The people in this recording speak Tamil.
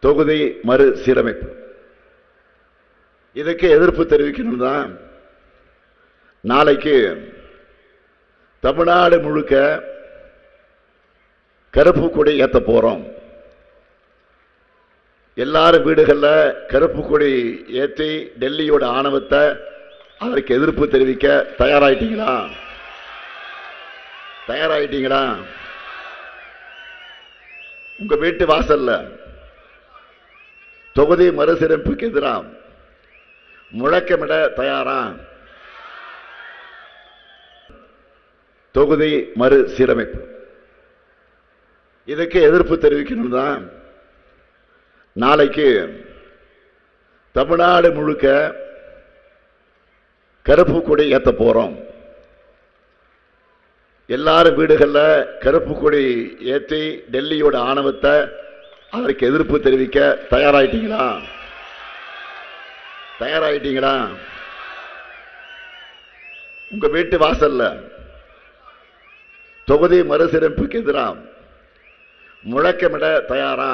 தொகுதி மறுசீரமைப்பு. இதுக்கு எதிர்ப்பு தெரிவிக்கணும் தான் நாளைக்கு தமிழ்நாடு முழுக்க கருப்பு கொடி ஏற்ற போறோம். எல்லாரும் வீடுகளில் கருப்பு கொடி ஏற்றி டெல்லியோட ஆணவத்தை அதற்கு எதிர்ப்பு தெரிவிக்க தயாராயிட்டீங்களா? தயாராயிட்டீங்களா? உங்க வீட்டு வாசல்ல தொகுதி மறுசீரமைப்புக்கு எதிராக முழக்கமிட தயாரா? தொகுதி மறுசீரமைப்பு. இதுக்கு எதிர்ப்பு தெரிவிக்கணும் தான் நாளைக்கு தமிழ்நாடு முழுக்க கருப்பு கொடி ஏற்ற போறோம். எல்லாரும் வீடுகளில் கருப்பு கொடி ஏற்றி டெல்லியோட ஆணவத்தை அதற்கு எதிர்ப்பு தெரிவிக்க தயாராயிட்டீங்களா? தயாராயிட்டீங்களா? உங்க வீட்டு வாசல்ல தொகுதி மறுசீரமைப்புக்கு எதிராக முழக்கமிட தயாரா?